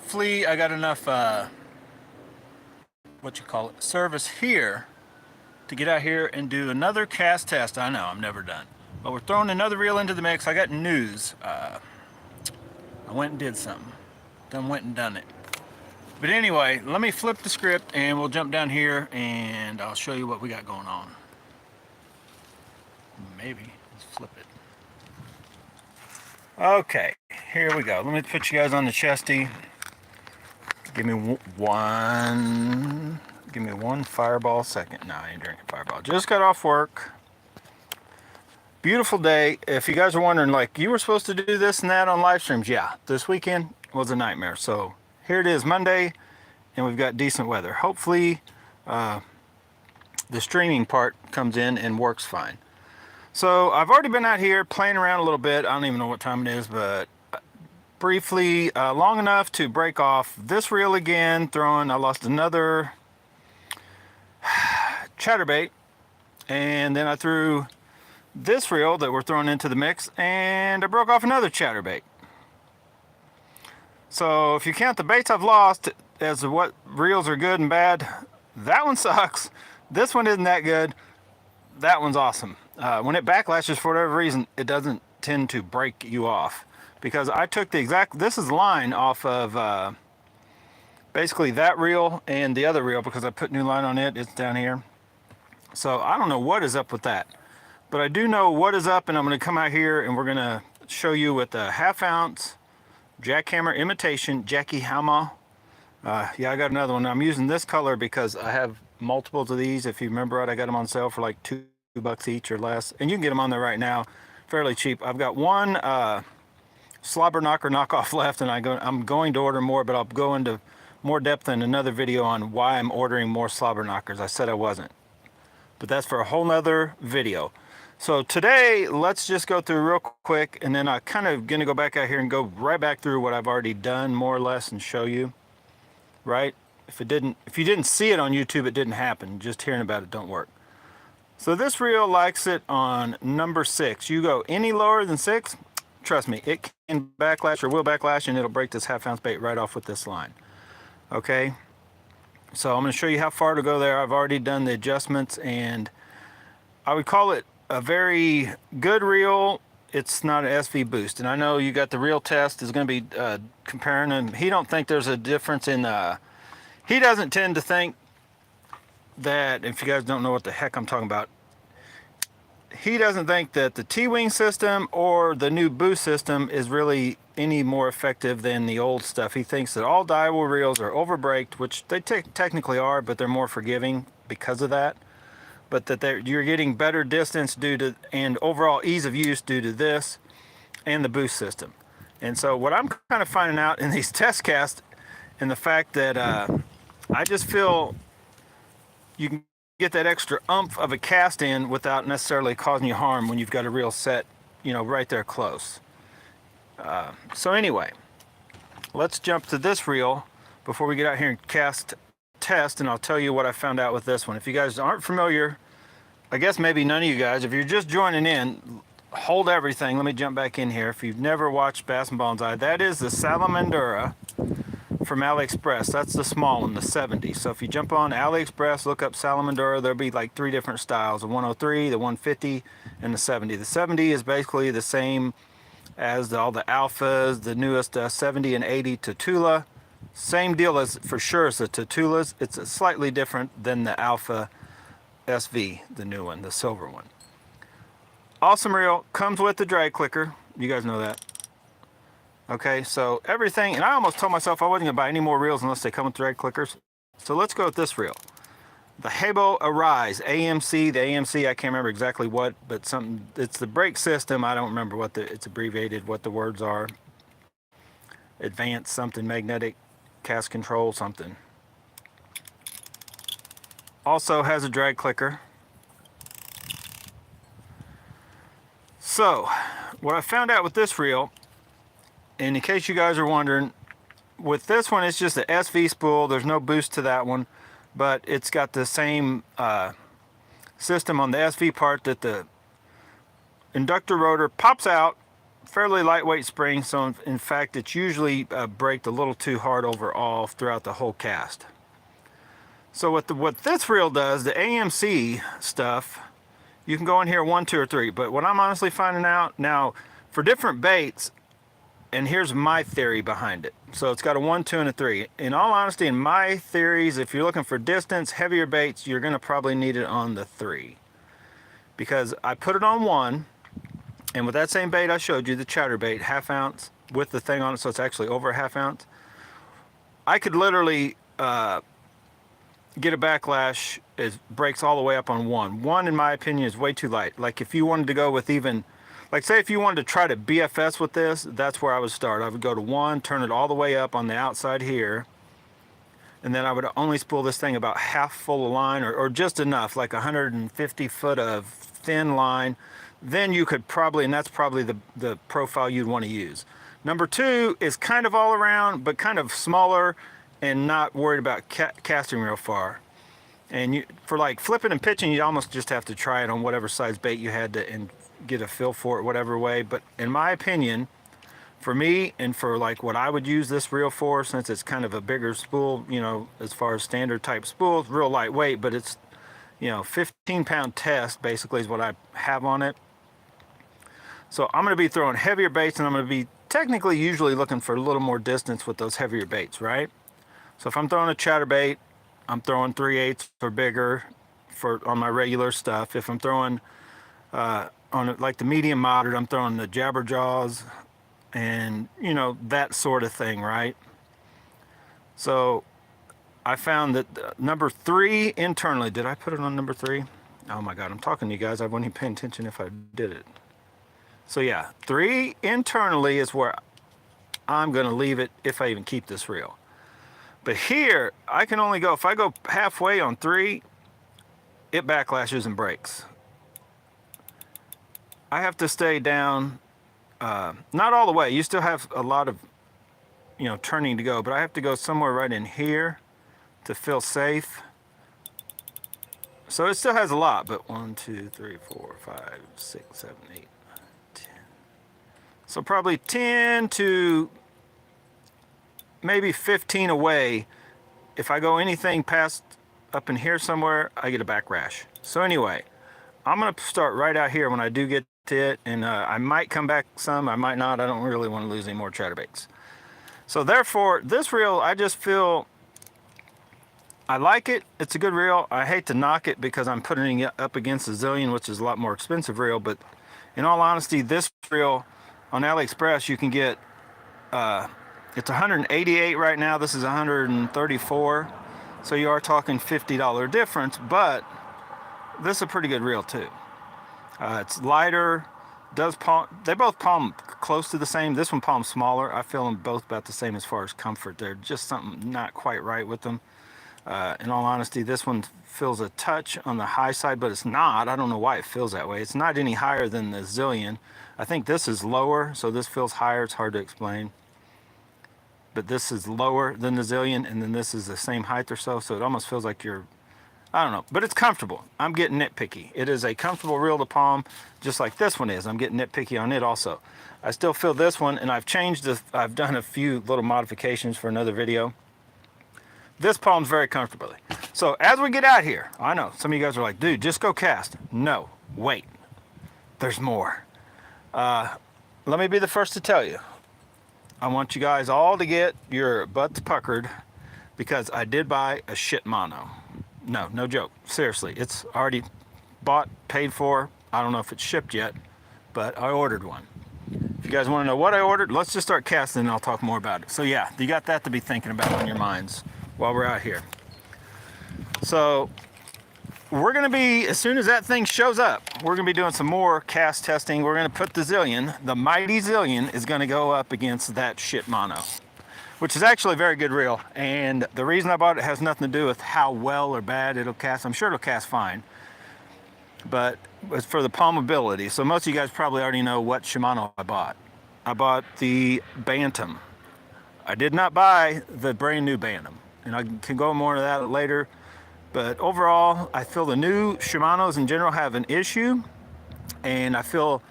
hopefully I got enough service here to get out here and do another cast test. I know I'm never done, but we're throwing another reel into the mix. I got news. I went and did something. Went and done it. But anyway, let me flip the script and we'll jump down here and I'll show you what we got going on. Maybe let's flip it. Okay, here we go. Let me put you guys on the chesty. Give me one fireball second. No, I ain't drinking fireball. Just got off work. Beautiful day. If you guys are wondering, like, you were supposed to do this and that on live streams, yeah, this weekend was a nightmare. So here it is, Monday, and we've got decent weather. Hopefully the streaming part comes in and works fine. So I've already been out here playing around a little bit. I don't even know what time it is, but briefly, long enough to break off this reel again, I lost another chatterbait, and then I threw this reel that we're throwing into the mix, and I broke off another chatterbait. So if you count the baits I've lost as what reels are good and bad, that one sucks. This one isn't that good. That one's awesome. When it backlashes for whatever reason, it doesn't tend to break you off, because I took this is line off of basically that reel and the other reel, because I put new line on it. It's down here. So I don't know what is up with that, but I do know what is up, and I'm going to come out here and we're going to show you with the 1/2 ounce jackhammer imitation Jackie Hammer. Yeah, I got another one. I'm using this color because I have multiples of these. If you remember it, I got them on sale for like $2 each or less, and you can get them on there right now fairly cheap. I've got one slobber knocker knockoff left, and I'm going to order more, but I'll go into more depth in another video on why I'm ordering more slobber knockers. I said I wasn't, but that's for a whole nother video. So today, let's just go through real quick, and then I'm kind of going to go back out here and go right back through what I've already done more or less and show you, right? If you didn't see it on YouTube, it didn't happen. Just hearing about it don't work. So this reel likes it on number 6. You go any lower than 6, trust me, it can backlash or will backlash, and it'll break this 1/2 ounce bait right off with this line. Okay, so I'm going to show you how far to go there. I've already done the adjustments, and I would call it a very good reel. It's not an SV boost, and I know you got the reel test is going to be comparing them. He don't think there's a difference in he doesn't tend to think that, if you guys don't know what the heck I'm talking about, he doesn't think that the T-wing system or the new boost system is really any more effective than the old stuff. He thinks that all dyeable reels are overbraked, which they technically are, but they're more forgiving because of that. But that you're getting better distance due to, and overall ease of use due to this and the boost system. And so what I'm kind of finding out in these test casts, and the fact that I just feel you can get that extra oomph of a cast in without necessarily causing you harm when you've got a reel set, right there close. So anyway, let's jump to this reel before we get out here and cast test, and I'll tell you what I found out with this one. If you guys aren't familiar, I guess maybe none of you guys, if you're just joining in, hold everything. Let me jump back in here. If you've never watched Bass and Bonsai, that is the Salamandura from AliExpress. That's the small one, the 70. So if you jump on AliExpress, look up Salamandura, there'll be like 3 different styles: the 103, the 150, and the 70. The 70 is basically the same as all the alphas, the newest 70 and 80 Tatula. Same deal as for sure as the Tatulas. It's slightly different than the Alpha SV, the new one, the silver one. Awesome reel, comes with the drag clicker. You guys know that. Okay, so everything, and I almost told myself I wasn't gonna buy any more reels unless they come with drag clickers. So let's go with this reel. The Habo Arise AMC, the AMC, I can't remember exactly what, but something, it's the brake system. I don't remember what it's abbreviated, what the words are. Advanced something, magnetic cast control something. Also has a drag clicker. So what I found out with this reel, and in case you guys are wondering, with this one it's just an SV spool. There's no boost to that one, but it's got the same system on the SV part, that the inductor rotor pops out fairly lightweight spring, so in fact it's usually braked a little too hard overall throughout the whole cast. So what this reel does, the AMC stuff, you can go in here 1, 2, or 3, but what I'm honestly finding out now, for different baits, and here's my theory behind it. So it's got a 1, 2, and a 3. In all honesty, in my theories, if you're looking for distance, heavier baits, you're gonna probably need it on the 3. Because I put it on 1, and with that same bait I showed you, the chatterbait, 1/2 ounce, with the thing on it, so it's actually over a 1/2 ounce, I could literally get a backlash. It breaks all the way up on 1. 1, in my opinion, is way too light. Like if you wanted to go with even, like say if you wanted to try to BFS with this, that's where I would start. I would go to 1, turn it all the way up on the outside here, and then I would only spool this thing about half full of line, or just enough, like 150 foot of thin line. Then you could probably, and that's probably the profile you'd want to use. Number 2 is kind of all around, but kind of smaller and not worried about casting real far. And for like flipping and pitching, you almost just have to try it on whatever size bait you had to and get a feel for it, whatever way. But in my opinion, for me and for like what I would use this reel for, since it's kind of a bigger spool, you know, as far as standard type spools, real lightweight, but it's, you know, 15-pound test basically is what I have on it. So I'm going to be throwing heavier baits, and I'm going to be technically usually looking for a little more distance with those heavier baits, right? So if I'm throwing a chatterbait, I'm throwing 3/8 or bigger on my regular stuff. If I'm throwing on like the medium moderate, I'm throwing the jabberjaws and, you know, that sort of thing, right? So I found that number 3 internally, did I put it on number 3? Oh my God, I'm talking to you guys. I wasn't even paying attention if I did it. So yeah, 3 internally is where I'm going to leave it if I even keep this reel. But here, I can only go, if I go halfway on 3, it backlashes and breaks. I have to stay down, not all the way. You still have a lot of, you know, turning to go, but I have to go somewhere right in here to feel safe. So it still has a lot, but 1, 2, 3, 4, 5, 6, 7, 8, 10. So probably 10 to maybe 15 away. If I go anything past up in here somewhere, I get a backlash. So anyway, I'm gonna start right out here when I do get to it, and I might come back some, I might not. I don't really want to lose any more chatterbaits. So therefore, this reel, I just feel I like it. It's a good reel. I hate to knock it because I'm putting it up against the Zillion, which is a lot more expensive reel, but in all honesty, this reel on AliExpress, you can get it's 188 right now. This is 134. So you are talking $50 difference, but this is a pretty good reel too. It's lighter, does palm, they both palm close to the same. This one palms smaller. I feel them both about the same as far as comfort. They're just something not quite right with them. In all honesty, this one feels a touch on the high side, but it's not. I don't know why it feels that way. It's not any higher than the Zillion. I think this is lower, so this feels higher. It's hard to explain. But this is lower than the Zillion, and then this is the same height or so, so it almost feels like you're, I don't know, but it's comfortable. I'm getting nitpicky. It is a comfortable reel to palm, just like this one is. I'm getting nitpicky on it also. I still feel this one, and I've changed the, I've done a few little modifications for another video. This palms very comfortably. So as we get out here, I know some of you guys are like, dude, just go cast. No, wait, there's more. Let me be the first to tell you. I want you guys all to get your butts puckered because I did buy a shit mono. No joke. Seriously, it's already bought, paid for. I don't know if it's shipped yet, but I ordered one. If you guys want to know what I ordered, let's just start casting and I'll talk more about it. So yeah, you got that to be thinking about on your minds while we're out here. So we're going to be, as soon as that thing shows up, we're going to be doing some more cast testing. We're going to put the Zillion, the mighty Zillion, is going to go up against that shit mono, which is actually a very good reel. And the reason I bought it has nothing to do with how well or bad it'll cast. I'm sure it'll cast fine, but it's for the palmability. So most of you guys probably already know what Shimano I bought. I bought the Bantam. I did not buy the brand new Bantam, and I can go more into that later. But overall, I feel the new Shimanos in general have an issue, and I feel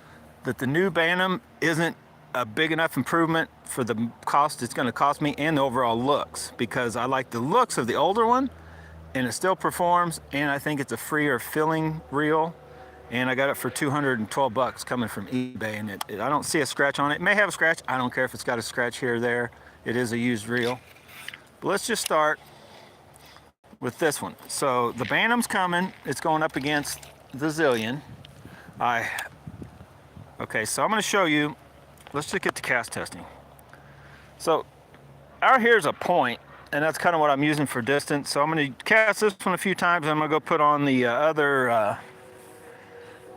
that the new Bantam isn't a big enough improvement for the cost it's going to cost me and the overall looks, because I like the looks of the older one and it still performs, and I think it's a freer filling reel, and I got it for 212 bucks coming from eBay, and I don't see a scratch on it. It may have a scratch. I don't care if it's got a scratch here or there. It is a used reel. But let's just start with this one. So the Bantam's coming. It's going up against the Zillion. Okay, so I'm going to show you. Let's just get to cast testing. So out here's a point, and that's kind of what I'm using for distance. So I'm going to cast this one a few times. I'm going to go put on the other, I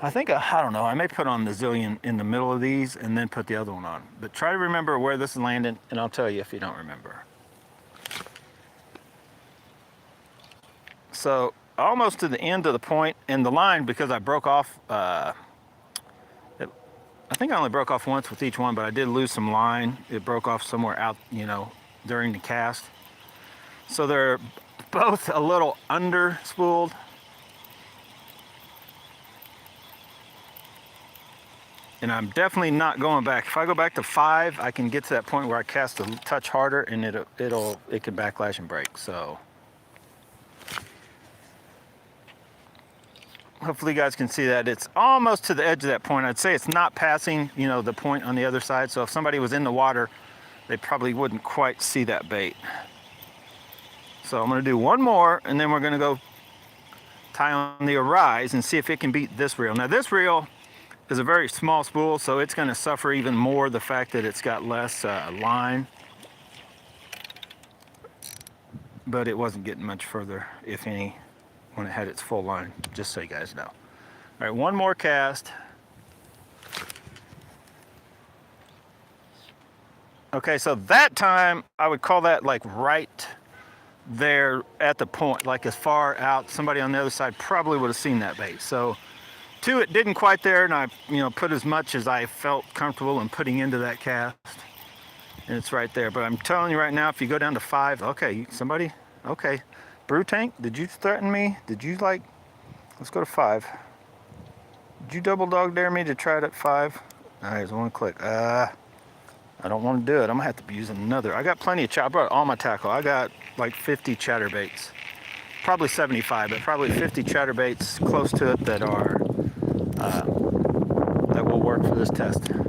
don't know, I may put on the Zillion in the middle of these and then put the other one on. But try to remember where this is landing, and I'll tell you if you don't remember. So almost to the end of the point, and the line, because I broke off, I think I only broke off once with each one, but I did lose some line. It broke off somewhere out, during the cast. So they're both a little under spooled. And I'm definitely not going back. If I go back to 5, I can get to that point where I cast a touch harder, and it can backlash and break. So hopefully you guys can see that it's almost to the edge of that point. I'd say it's not passing, the point on the other side. So if somebody was in the water, they probably wouldn't quite see that bait. So I'm going to do one more, and then we're going to go tie on the Arise and see if it can beat this reel. Now this reel is a very small spool, so it's going to suffer even more the fact that it's got less line. But it wasn't getting much further, if any, when it had its full line, just so you guys know. All right, one more cast. Okay, so that time I would call that like right there at the point, like as far out. Somebody on the other side probably would have seen that bait. So 2, it didn't quite there, and I put as much as I felt comfortable in putting into that cast, and it's right there. But I'm telling you right now, if you go down to 5, okay, somebody, okay, Brew Tank, did you threaten me? Did you let's go to 5. Did you double dog dare me to try it at 5? All right, there's one click. I don't want to do it. I'm gonna have to be using another. I got plenty of I brought all my tackle. I got like 50 chatterbaits, probably 75, but probably 50 chatterbaits close to it that are that will work for this test. All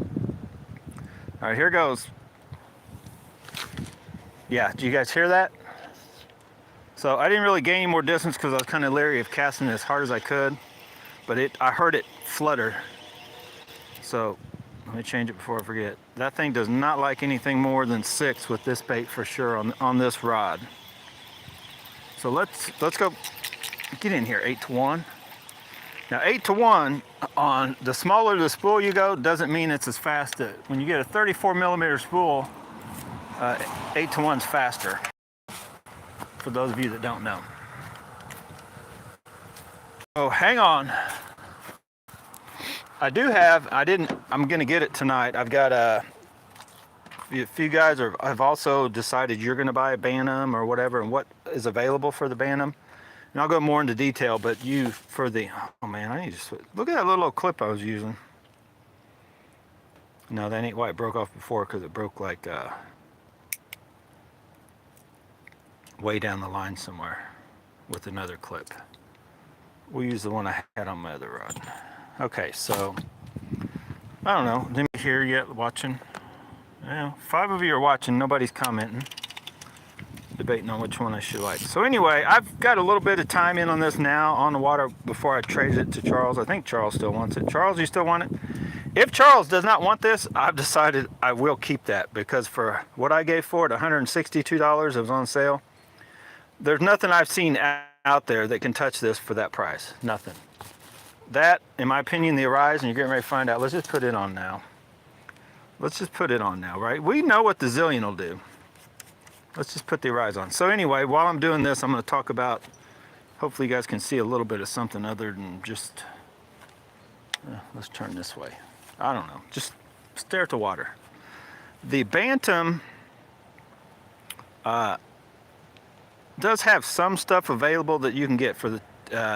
right, here goes. Yeah, do you guys hear that? So I didn't really gain any more distance because I was kind of leery of casting it as hard as I could, but I heard it flutter. So let me change it before I forget. That thing does not like anything more than 6 with this bait for sure on this rod. So let's go get in here. 8 to 1. Now 8 to 1 on the smaller the spool you go doesn't mean it's as fast. When you get a 34 millimeter spool, 8 to 1's faster. For those of you that don't know. Oh, hang on. I'm gonna get it tonight. I've got a few guys have also decided you're gonna buy a Bantam or whatever, and what is available for the Bantam. And I'll go more into detail, but oh man, I need to look at that little clip I was using. No, that ain't why it broke off before, because it broke like way down the line somewhere with another clip. We'll use the one I had on my other rod. Okay, so I don't know. Anybody here yet watching? 5 of you are watching. Nobody's commenting. Debating on which one I should like. So anyway, I've got a little bit of time in on this now on the water before I trade it to Charles. I think Charles still wants it. Charles, you still want it? If Charles does not want this, I've decided I will keep that, because for what I gave for it, $162, it was on sale. There's nothing I've seen out there that can touch this for that price. Nothing. That, in my opinion, the Arise, and you're getting ready to find out. Let's just put it on now. Let's just put it on now, right? We know what the Zillion will do. Let's just put the Arise on. So anyway, while I'm doing this, I'm going to talk about, hopefully you guys can see a little bit of something other than just, let's turn this way. I don't know, just stare at the water. The Bantam does have some stuff available that you can get for the,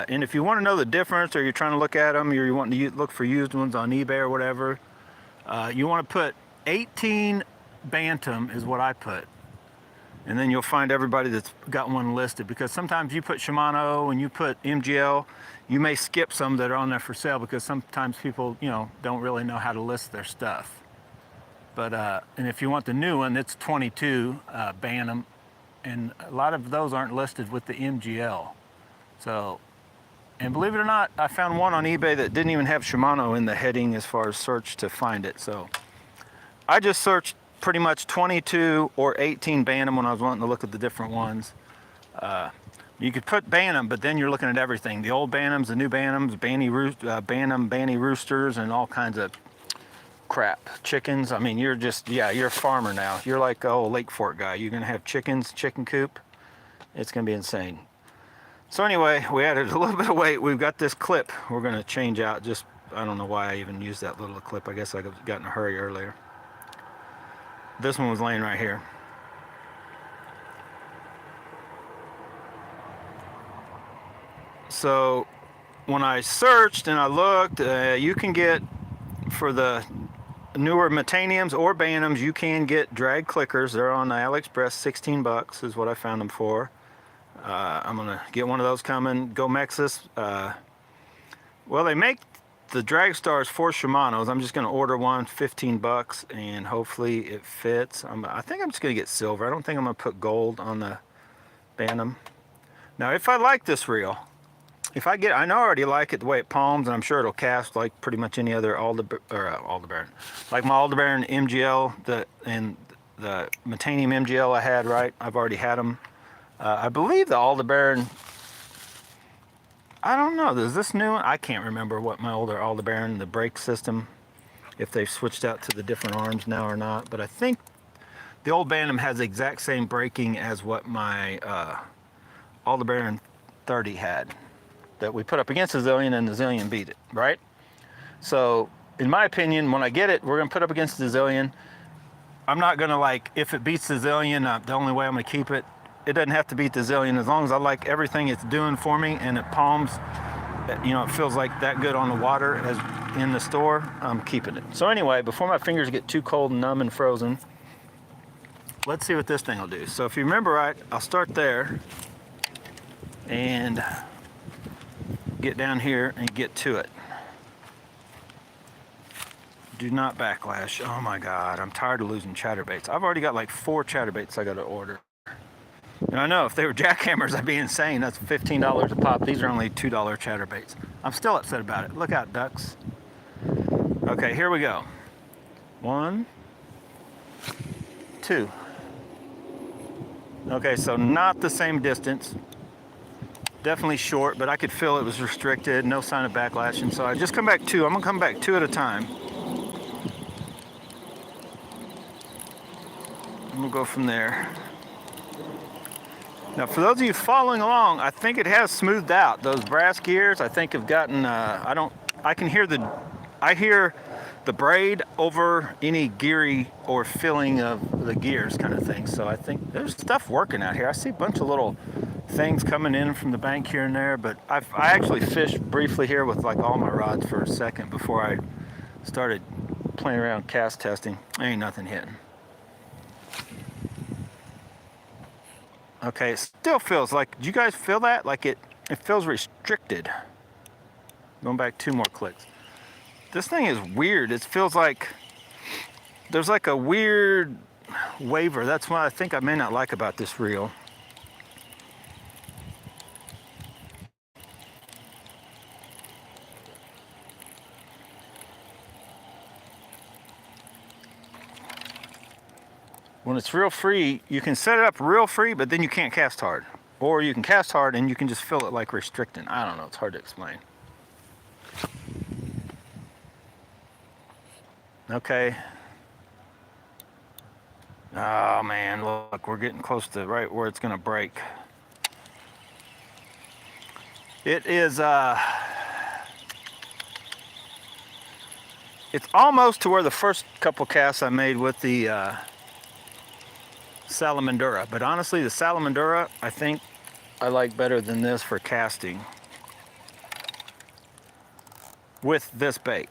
and if you want to know the difference, or you're trying to look at them, or you want to look for used ones on eBay or whatever, you want to put 18 Bantam is what I put. And then you'll find everybody that's got one listed, because sometimes you put Shimano and you put MGL, you may skip some that are on there for sale because sometimes people, you know, don't really know how to list their stuff. But, and if you want the new one, it's 22 Bantam, and a lot of those aren't listed with the MGL. So, and believe it or not, I found one on eBay that didn't even have Shimano in the heading as far as search to find it. So I just searched pretty much 22 or 18 Bantam when I was wanting to look at the different ones. You could put Bantam, but then you're looking at everything. The old Bantams, the new Bantams, Bantam, Banny roosters, and all kinds of crap. Chickens. I mean, you're just, yeah, you're a farmer now. You're like, oh, Lake Fork guy. You're going to have chickens, chicken coop. It's going to be insane. So anyway, we added a little bit of weight. We've got this clip we're going to change out. Just, I don't know why I even used that little clip. I guess I got in a hurry earlier. This one was laying right here. So when I searched and I looked, you can get, for the newer Metaniums or Bantams, you can get drag clickers. They're on AliExpress. 16 bucks is what I found them for. I'm gonna get one of those coming. Go Mexus. Well, they make the drag stars for Shimano's. I'm just gonna order one, 15 bucks, and hopefully it fits. I think I'm just gonna get silver. I don't think I'm gonna put gold on the Bantam. Now, if I like this reel, I know I already like it the way it palms, and I'm sure it'll cast like pretty much any other Aldebaran, like my Aldebaran MGL, and the Metanium MGL I had, right? I've already had them. I believe the Aldebaran, I don't know, is this new one? I can't remember what my older Aldebaran, the brake system, if they've switched out to the different arms now or not, but I think the old Bantam has the exact same braking as what my Aldebaran 30 had, that we put up against the Zillion, and the Zillion beat it, right? So, in my opinion, when I get it, we're gonna put up against the Zillion. I'm not gonna, like, if it beats the Zillion, the only way I'm gonna keep it, it doesn't have to beat the Zillion. As long as I like everything it's doing for me and it palms, you know, it feels like that good on the water as in the store, I'm keeping it. So anyway, before my fingers get too cold and numb and frozen, let's see what this thing will do. So if you remember right, I'll start there and get down here and get to it. Do not backlash. Oh my God, I'm tired of losing chatterbaits. I've already got like 4 chatterbaits I gotta order. And I know if they were jackhammers, I'd be insane. That's $15 a pop. These are only $2 chatterbaits. I'm still upset about it. Look out, ducks. Okay, here we go. 1, 2. Okay, so not the same distance. Definitely short, but I could feel it was restricted. No sign of backlash. And so I just come back 2. I'm gonna come back 2 at a time. And we'll go from there. Now, for those of you following along, I think it has smoothed out. Those brass gears, I think, have gotten, I hear the braid over any geary or filling of the gears kind of thing. So I think there's stuff working out here. I see a bunch of little things coming in from the bank here and there, but I actually fished briefly here with like all my rods for a second before I started playing around cast testing. Ain't nothing hitting. Okay, it still feels like, do you guys feel that? Like it feels restricted. Going back 2 more clicks. This thing is weird. It feels like there's like a weird waver. That's what I think I may not like about this reel. When it's real free, you can set it up real free, but then you can't cast hard. Or you can cast hard and you can just feel it like restricting. I don't know, it's hard to explain. Okay. Oh man, look, we're getting close to right where it's gonna break. It is, it's almost to where the first couple casts I made with the Salamandura, but honestly the Salamandura I think I like better than this for casting with this bait.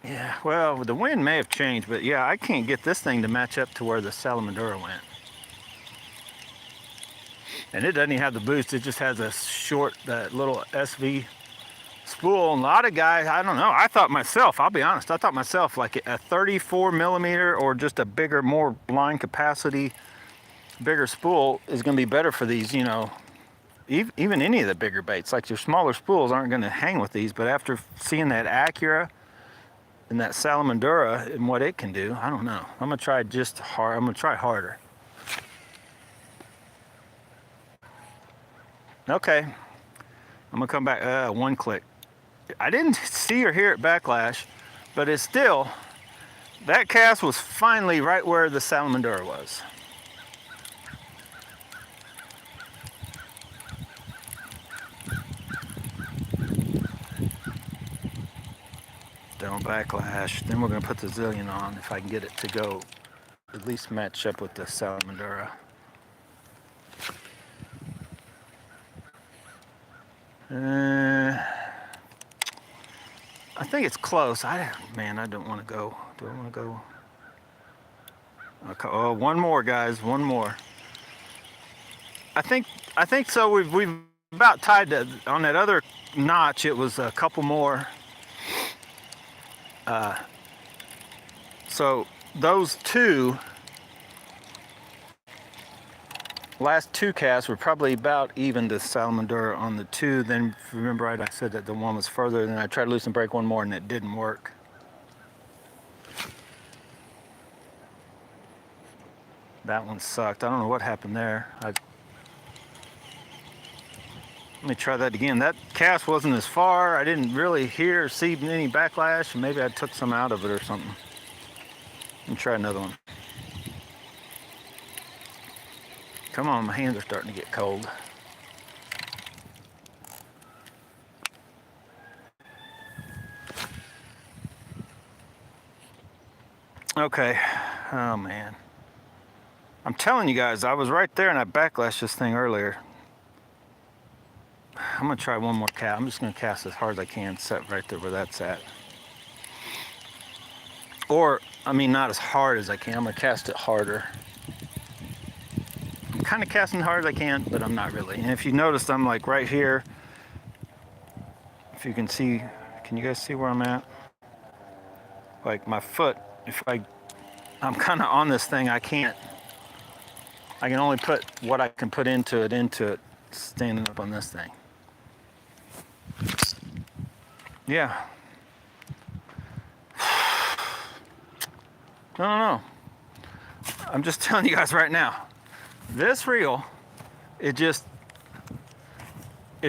Yeah, well, the wind may have changed, but yeah, I can't get this thing to match up to where the Salamandura went. And it doesn't even have the boost, it just has a short, that little SV spool. And a lot of guys, I don't know, I thought myself, I'll be honest, I thought myself like a 34 millimeter or just a bigger, more line capacity, bigger spool is going to be better for these, you know, even any of the bigger baits. Like your smaller spools aren't going to hang with these, but after seeing that Acura and that Salamandura and what it can do, I don't know. I'm going to try just hard. I'm going to try harder. Okay. I'm going to come back. One click. I didn't see or hear it backlash, but it's still, that cast was finally right where the Salamandura was. Don't backlash. Then we're going to put the Zillion on if I can get it to go at least match up with the Salamandura. I think it's close. Man, I don't want to go. Do I want to go? Okay, oh, one more, guys. One more. I think so. We've about tied to, on that other notch. It was a couple more. So those two last two casts were probably about even to Salamandura on the two. Then, if you remember right, I said that the one was further. Then I tried to loosen break one more, and it didn't work. That one sucked. I don't know what happened there. Let me try that again. That cast wasn't as far. I didn't really hear or see any backlash. Maybe I took some out of it or something. Let me try another one. Come on, my hands are starting to get cold. Okay. Oh, man. I'm telling you guys, I was right there and I backlashed this thing earlier. I'm going to try one more cast. I'm just going to cast as hard as I can, set right there where that's at. Or, I mean, not as hard as I can. I'm going to cast it harder. I'm kind of casting as hard as I can, but I'm not really. And if you noticed, I'm like right here. If you can see, can you guys see where I'm at? Like my foot, I'm kind of on this thing, I can only put what I can put into it, standing up on this thing. Yeah. No. I'm just telling you guys right now, this reel, it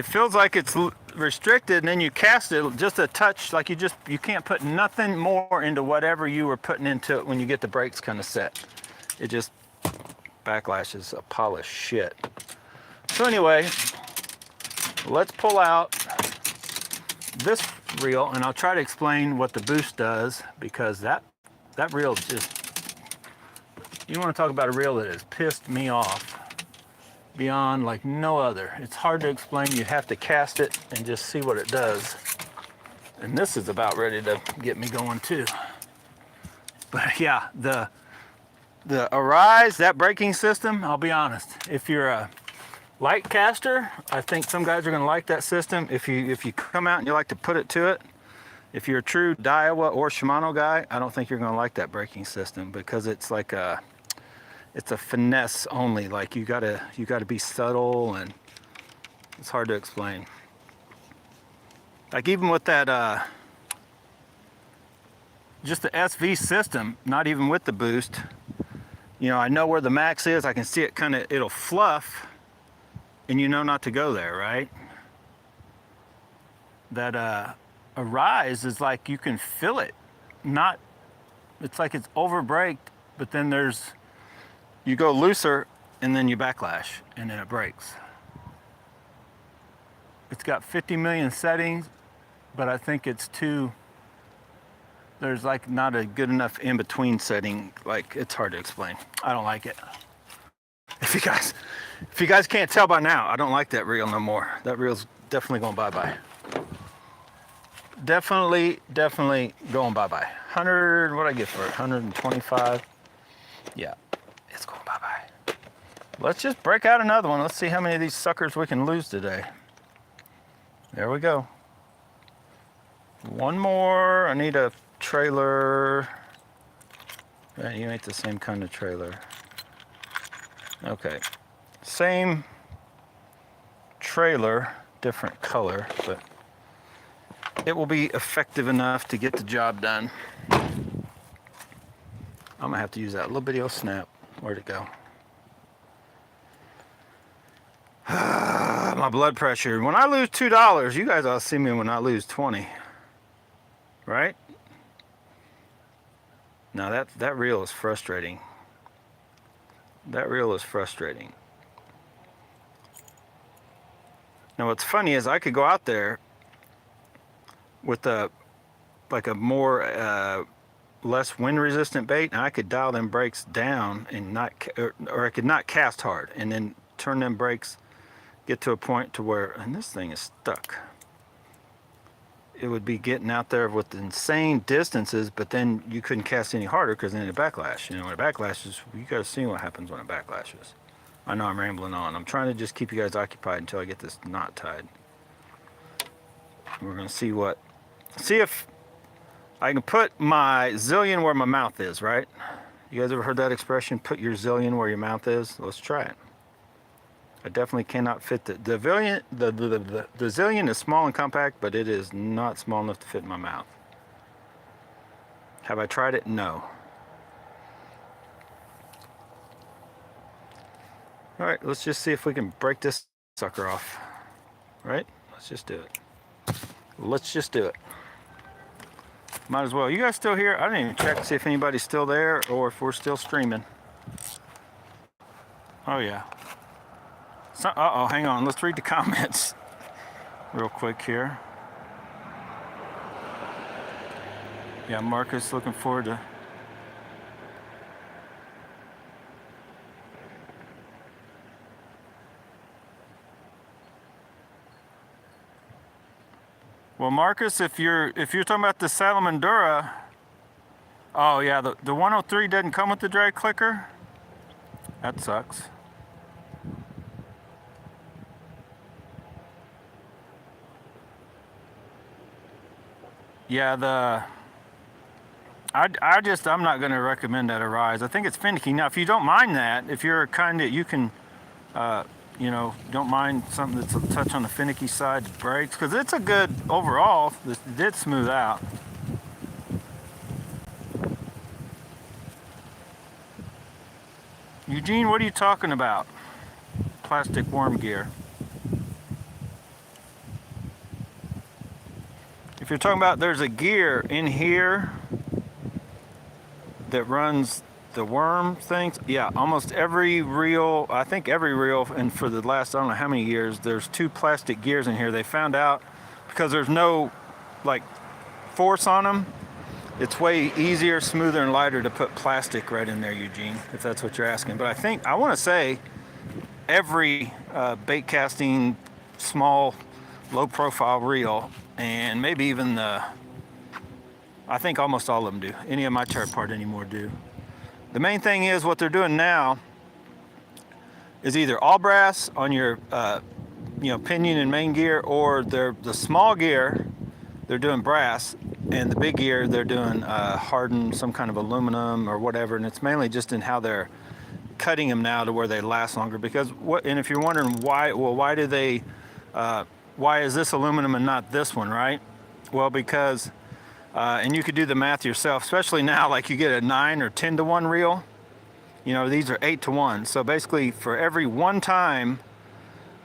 feels like it's restricted, and then you cast it just a touch, like you can't put nothing more into whatever you were putting into it when you get the brakes kind of set. It just backlashes a pile of shit. So anyway, let's pull out this reel, and I'll try to explain what the boost does, because that reel just, you want to talk about a reel that has pissed me off beyond like no other. It's hard to explain. You have to cast it and just see what it does. And this is about ready to get me going too. But yeah, the Arise, that braking system, I'll be honest, if you're a light caster, I think some guys are going to like that system. If you come out and you like to put it to it, if you're a true Daiwa or Shimano guy, I don't think you're going to like that braking system, because it's like it's a finesse only. Like you gotta be subtle, and it's hard to explain. Like even with that just the SV system, not even with the boost, you know, I know where the max is. I can see it it'll fluff, and you know not to go there, right? That Arise is like you can feel it. It's like it's over braked, but then you go looser and then you backlash and then it breaks. It's got 50 million settings, but I think there's like not a good enough in between setting. Like, it's hard to explain. I don't like it. If you guys can't tell by now, I don't like that reel no more. That reel's definitely going bye-bye. definitely going bye-bye. 100, what'd I get for it? 125. Yeah, it's going bye-bye. Let's just break out another one. Let's see how many of these suckers we can lose today. There we go. One more. I need a trailer. You ain't the same kind of trailer. Okay. Same trailer, different color, but it will be effective enough to get the job done. I'm gonna have to use that little video snap. Where'd it go? My blood pressure. When I lose $2, you guys ought to see me when I lose 20. Right? Now that reel is frustrating. That reel is frustrating. Now what's funny is I could go out there with a more less wind resistant bait, and I could dial them brakes down and not, or I could not cast hard, and then turn them brakes, get to a point to where, and this thing is stuck. It would be getting out there with insane distances, but then you couldn't cast any harder because then it backlash. You know, when it backlashes, you got to see what happens when it backlashes. I know I'm rambling on. I'm trying to just keep you guys occupied until I get this knot tied. We're going to see if I can put my Zillion where my mouth is, right? You guys ever heard that expression, put your Zillion where your mouth is? Let's try it. I definitely cannot fit the Zillion is small and compact, but it is not small enough to fit in my mouth. Have I tried it? No. All right, let's just see if we can break this sucker off. Right? Let's just do it. Let's just do it. Might as well. You guys still here? I didn't even check to see if anybody's still there or if we're still streaming. Oh yeah. So, uh-oh, hang on. Let's read the comments real quick here. Yeah, Marcus, looking forward to... Well, Marcus, if you're talking about the Salamandura, oh yeah, the 103 doesn't come with the drag clicker. That sucks. Yeah, I'm not going to recommend that Arise. I think it's finicky. Now, if you don't mind that, if you're a kind that you can, you know, don't mind something that's a touch on the finicky side, the brakes, because it's a good overall. This did smooth out. Eugene, what are you talking about? Plastic worm gear. If you're talking about, there's a gear in here that runs the worm things. Yeah, almost every reel, I think every reel, and for the last, I don't know how many years, there's 2 plastic gears in here. They found out because there's no like force on them, it's way easier, smoother, and lighter to put plastic right in there, Eugene, if that's what you're asking. But I want to say every bait casting, small, low profile reel, and maybe even I think almost all of them do. Any of my chart part anymore do. The main thing is what they're doing now is either all brass on your you know, pinion and main gear, or the small gear they're doing brass, and the big gear they're doing hardened, some kind of aluminum or whatever. And it's mainly just in how they're cutting them now to where they last longer. Because and if you're wondering why, well, why do they why is this aluminum and not this one, right? Well, because, and you could do the math yourself, especially now, like you get a 9 or 10 to 1 reel, you know, these are 8 to 1. So basically for every one time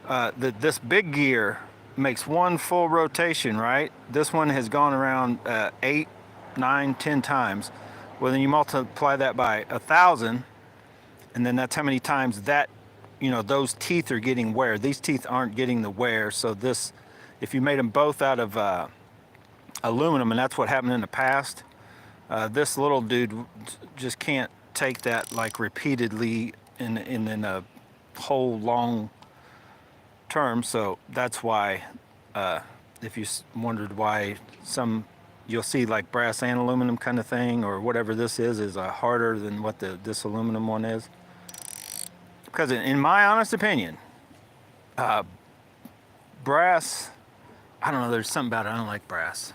that this big gear makes one full rotation, right? This one has gone around 8, 9, 10 times. Well, then you multiply that by 1,000, and then that's how many times that, you know, those teeth are getting wear. These teeth aren't getting the wear. So this, if you made them both out of aluminum, and that's what happened in the past, this little dude just can't take that like repeatedly in a whole long term. So that's why if you wondered why you'll see like brass and aluminum kind of thing, or whatever this is harder than what this aluminum one is. Because in my honest opinion, brass, I don't know, there's something about it, I don't like brass.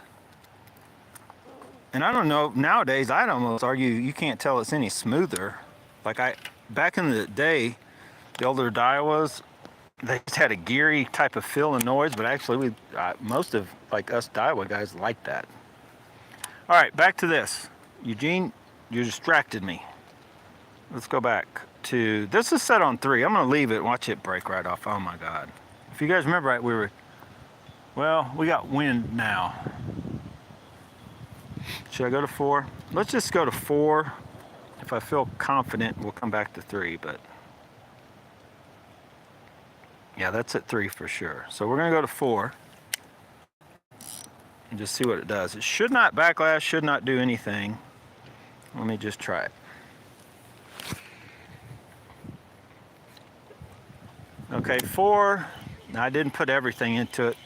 And I don't know, nowadays I'd almost argue you can't tell it's any smoother. Like back in the day, the older Daiwas, they just had a geary type of feel and noise, but actually most of like us Daiwa guys like that. All right, back to this. Eugene, you distracted me. Let's go back to, this is set on 3. I'm gonna leave it, watch it break right off. Oh my God. If you guys remember right, we got wind now. Should I go to 4? Let's just go to 4. If I feel confident, we'll come back to 3, but yeah, that's at 3 for sure. So we're gonna go to 4 and just see what it does. It should not backlash, should not do anything. Let me just try it. Okay, 4. Now I didn't put everything into it.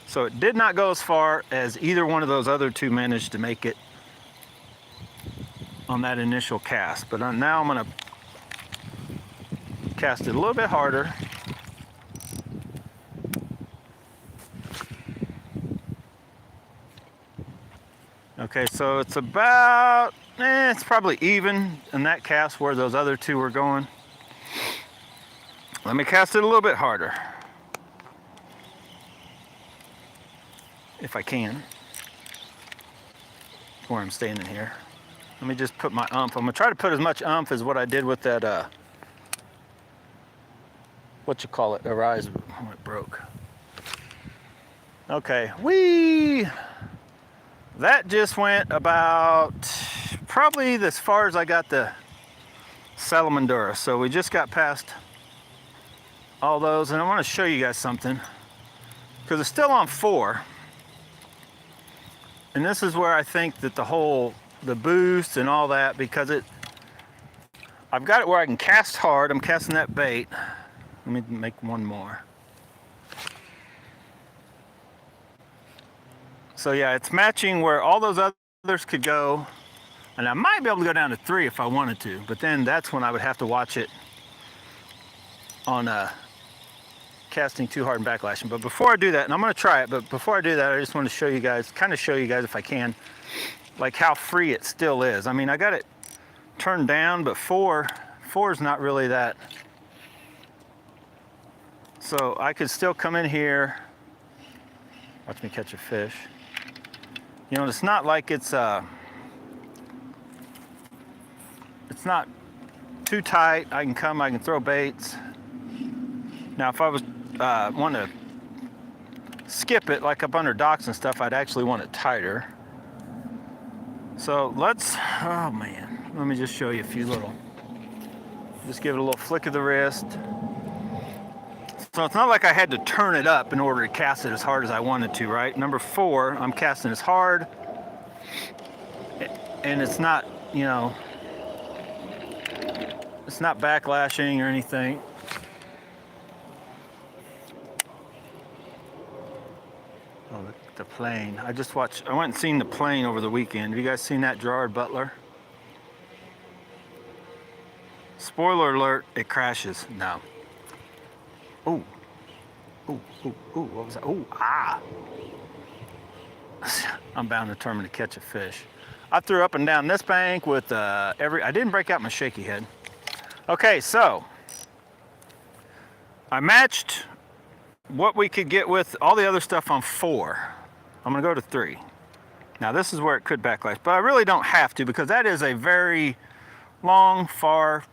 So it did not go as far as either one of those other 2 managed to make it on that initial cast. But now I'm gonna cast it a little bit harder. Okay, so it's about, it's probably even in that cast where those other 2 were going. Let me cast it a little bit harder. If I can. Where I'm standing here. Let me just put my umph. I'm gonna try to put as much umph as what I did with that, what you call it, Arise, oh, it broke. Okay, that just went about probably as far as I got the Salamandura. So we just got past all those, and I want to show you guys something because it's still on 4. And this is where I think that the boost and all that, because I've got it where I can cast hard. I'm casting that bait. Let me make one more. So yeah, it's matching where all those others could go. And I might be able to go down to 3 if I wanted to, but then that's when I would have to watch it on casting too hard and backlashing. But before I do that, and I'm gonna try it, but before I do that, I just want to show you guys, kind of show you guys if I can, like how free it still is. I mean, I got it turned down, but 4 is not really that. So I could still come in here, watch me catch a fish. You know, it's not like it's not too tight. I can throw baits. Now, if I was want to skip it, like up under docks and stuff, I'd actually want it tighter. So oh man, let me just show you a few just give it a little flick of the wrist. So it's not like I had to turn it up in order to cast it as hard as I wanted to, right? Number 4, I'm casting as hard, and it's not, you know, it's not backlashing or anything. Oh, the plane. I went and seen the plane over the weekend. Have you guys seen that, Gerard Butler? Spoiler alert, it crashes. No. Ooh. Ooh, ooh, ooh, what was that? Ooh, ah. I'm bound and determined to catch a fish. I threw up and down this bank with I didn't break out my shaky head. Okay, so I matched what we could get with all the other stuff on 4. I'm gonna go to 3. Now this is where it could backlash, but I really don't have to because that is a very long, far,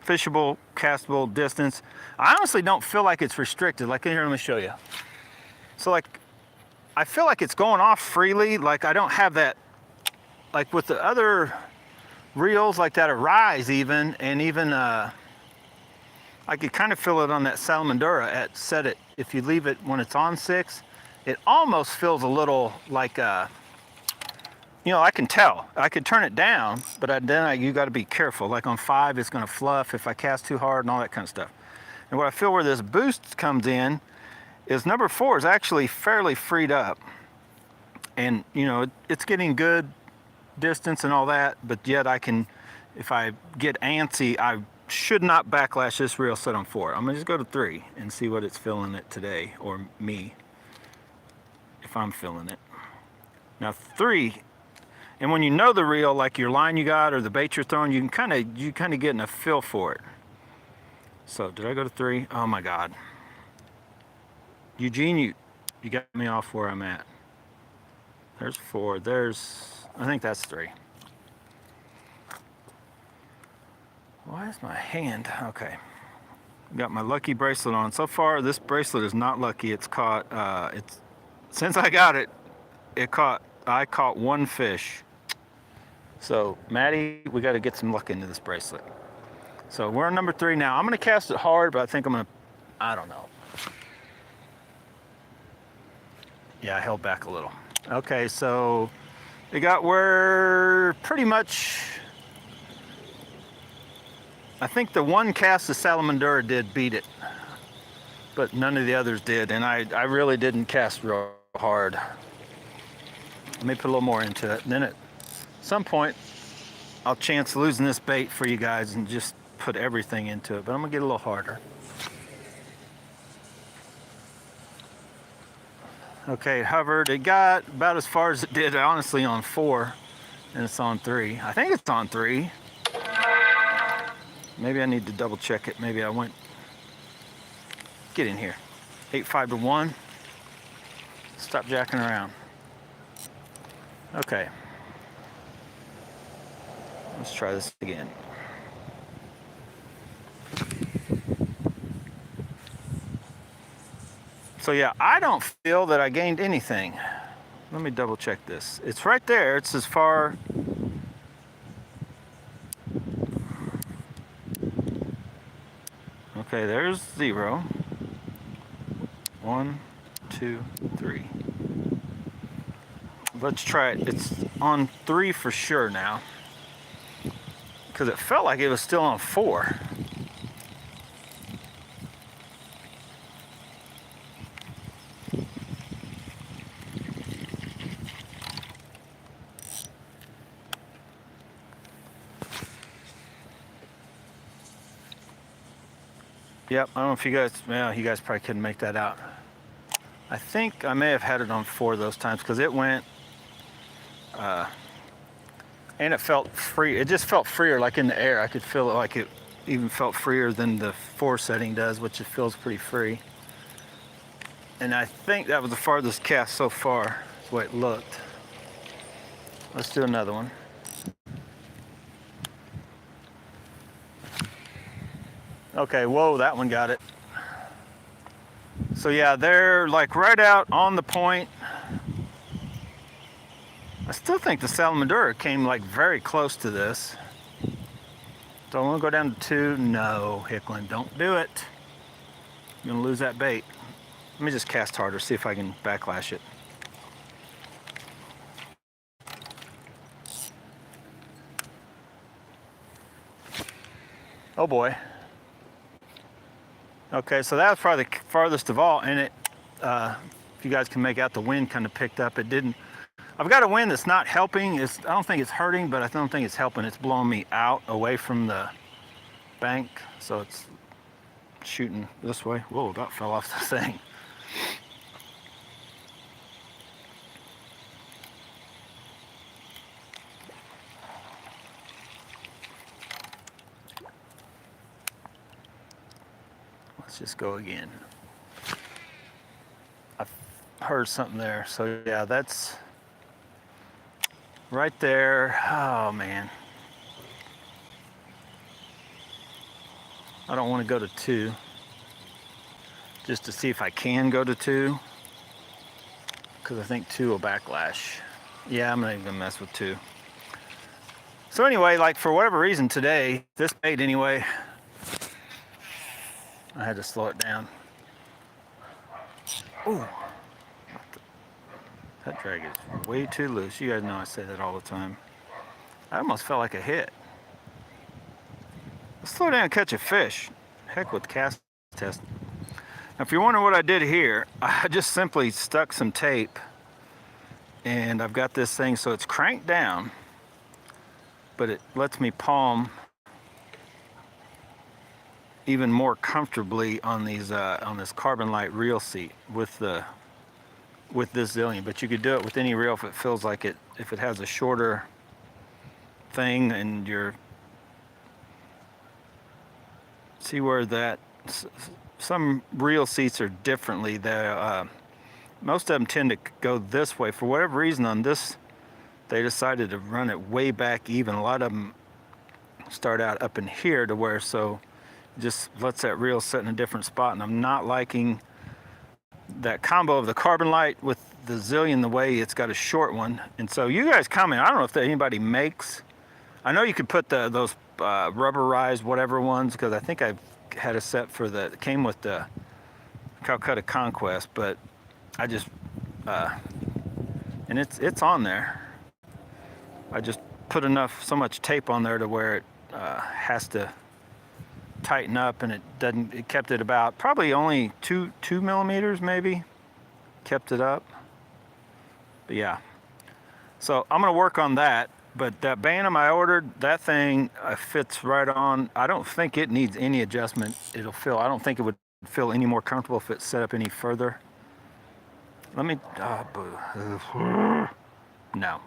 fishable, castable distance. I honestly don't feel like it's restricted. Like here, let me show you. So like, I feel like it's going off freely. Like I don't have that, like with the other reels like that Arise even, and even I could kind of feel it on that Salamandura if you leave it when it's on 6, it almost feels a little like you know, I can tell. I could turn it down, but you got to be careful. Like on 5, it's going to fluff if I cast too hard and all that kind of stuff. And what I feel where this boost comes in is number 4 is actually fairly freed up. And, you know, it's getting good distance and all that, but yet I can, if I get antsy, I should not backlash this reel set on 4. I'm gonna just go to 3 and see what it's feeling it today, or me, if I'm feeling it. Now 3, and when you know the reel, like your line you got or the bait you're throwing, you kind of getting a feel for it. So did I go to 3? Oh my God, Eugene, you got me off where I'm at. There's 4. I think that's 3. Why is my hand? Okay. Got my lucky bracelet on. So far, this bracelet is not lucky. It's caught, since I got it, I caught 1 fish. So, Maddie, we got to get some luck into this bracelet. So we're on number 3 now. I'm going to cast it hard, but I think I don't know. Yeah, I held back a little. Okay, so it got where pretty much, I think the one cast the Salamandura did beat it, but none of the others did, and I really didn't cast real hard. Let me put a little more into it. And then at some point, I'll chance losing this bait for you guys and just put everything into it, but I'm gonna get a little harder. Okay, it hovered. It got about as far as it did, honestly, on 4, and it's on 3. I think it's on 3. Maybe I need to double check it. Maybe I went, get in here. 8-5 to 1. Stop jacking around. Okay. Let's try this again. So yeah, I don't feel that I gained anything. Let me double check this. It's right there. It's as far. Okay, there's 0. 1, 2, 3. Let's try it. It's on 3 for sure now, because it felt like it was still on 4. Yep, I don't know if you guys, well, you guys probably couldn't make that out. I think I may have had it on 4 those times, because it went, and it felt free. It just felt freer, like in the air. I could feel it, like it even felt freer than the 4 setting does, which it feels pretty free. And I think that was the farthest cast so far, the way it looked. Let's do another one. Okay, whoa, that one got it. So yeah, they're like right out on the point. I still think the Salamandura came like very close to this. So I want to go down to 2. No, Hicklin, don't do it. You're gonna lose that bait. Let me just cast harder, see if I can backlash it. Oh boy. Okay, so that was probably the farthest of all, and it, if you guys can make out, the wind kind of picked up. It didn't. I've got a wind that's not helping. I don't think it's hurting, but I don't think it's helping. It's blowing me out away from the bank, so it's shooting this way. Whoa, that fell off the thing. Let's just go again. I've heard something there. So yeah, that's right there. Oh man. I don't want to go to 2. Just to see if I can go to 2. Because I think 2 will backlash. Yeah, I'm not even gonna mess with 2. So anyway, like for whatever reason today, this bait anyway, I had to slow it down. Ooh, that drag is way too loose. You guys know I say that all the time. I almost felt like a hit. Let's slow down and catch a fish. Heck with cast test. If you're wondering what I did here, I just simply stuck some tape, and I've got this thing so it's cranked down, but it lets me palm even more comfortably on these on this Carbon Light reel seat with this Zillion. But you could do it with any reel if it feels like it, if it has a shorter thing and you're, see where that, some reel seats are differently. Most of them tend to go this way. For whatever reason on this, they decided to run it way back even. A lot of them start out up in here to where, so it just lets that reel sit in a different spot. And I'm not liking that combo of the Carbon Light with the Zillion, the way it's got a short one. And so you guys comment, I don't know if anybody makes, I know you could put those rubberized whatever ones, because I think I've had a set for the, it came with the Calcutta Conquest, but I just, and it's on there. I just put so much tape on there to where it has to tighten up, and it kept it about probably only two millimeters maybe, kept it up. But yeah, so I'm gonna work on that. But that Bantam I ordered, that thing fits right on. I don't think it needs any adjustment. I don't think it would feel any more comfortable if it's set up any further. Let me, no,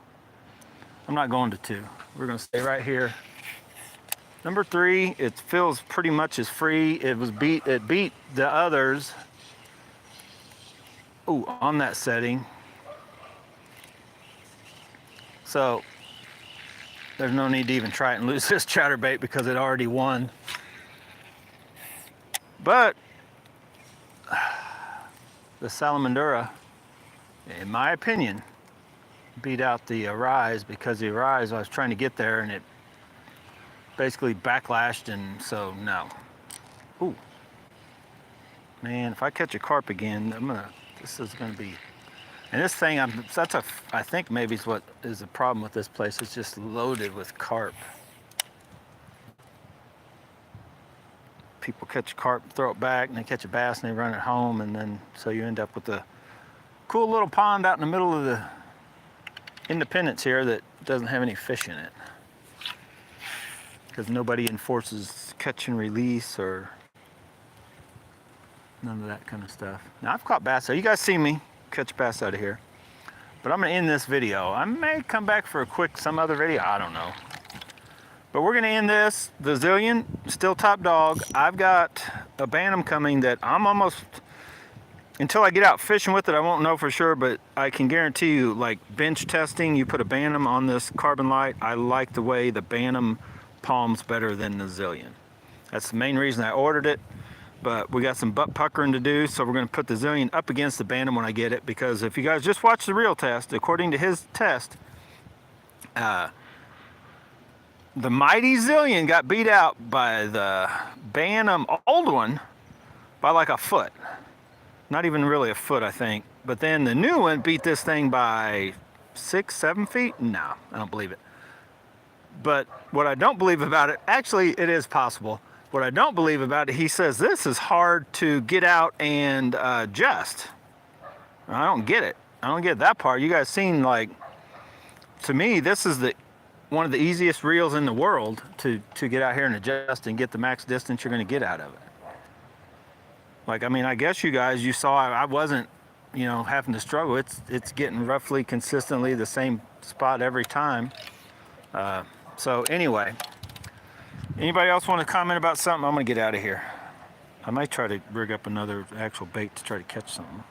I'm not going to 2. We're gonna stay right here. Number 3, it feels pretty much as free. It beat the others. Ooh, on that setting. So there's no need to even try it and lose this chatterbait because it already won. But the Salamandura, in my opinion, beat out the Arise, because the Arise, I was trying to get there and it basically backlashed, and so no. Ooh, man, if I catch a carp again, this is gonna be, and this thing, I think maybe is what is the problem with this place. It's just loaded with carp. People catch a carp, throw it back, and they catch a bass and they run it home, and then so you end up with a cool little pond out in the middle of the Independence here that doesn't have any fish in it, because nobody enforces catch and release or none of that kind of stuff. Now, I've caught bass, so you guys see me catch bass out of here. But I'm gonna end this video. I may come back for some other video, I don't know. But we're gonna end this. The Zillion, still top dog. I've got a Bantam coming that I'm almost, until I get out fishing with it, I won't know for sure, but I can guarantee you, like bench testing, you put a Bantam on this Carbon Light, I like the way the Bantam palms better than the Zillion. That's the main reason I ordered it. But we got some butt puckering to do, so we're going to put the Zillion up against the Bantam when I get it, because if you guys just watch the reel test, according to his test, the mighty Zillion got beat out by the Bantam old one by like a foot. Not even really a foot, I think. But then the new one beat this thing by 6-7 feet? No, I don't believe it. But what I don't believe about it, actually it is possible. What I don't believe about it, he says this is hard to get out and adjust. I don't get it. I don't get that part. You guys seen, like, to me, this is one of the easiest reels in the world to get out here and adjust and get the max distance you're going to get out of it. Like, I mean, I guess you saw I wasn't, having to struggle. It's getting roughly consistently the same spot every time. So anyway. Anybody else want to comment about something? I'm going to get out of here. I might try to rig up another actual bait to try to catch something.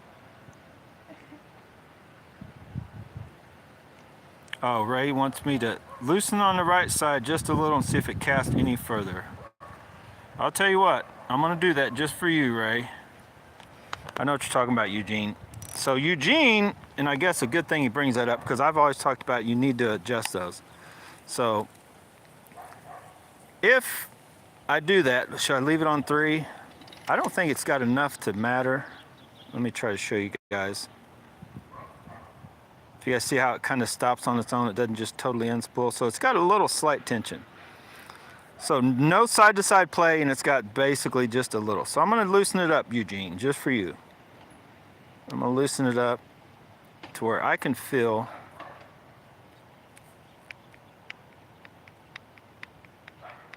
Oh, Ray wants me to loosen on the right side just a little and see if it casts any further. I'll tell you what, I'm going to do that just for you, Ray. I know what you're talking about, Eugene. So Eugene, and I guess a good thing he brings that up, because I've always talked about you need to adjust those. So if I do that, should I leave it on 3? I don't think it's got enough to matter. Let me try to show you guys. If you guys see how it kind of stops on its own, it doesn't just totally unspool. So it's got a little slight tension. So no side-to-side play, and it's got basically just a little. So I'm going to loosen it up, Eugene, just for you. I'm going to loosen it up to where I can feel.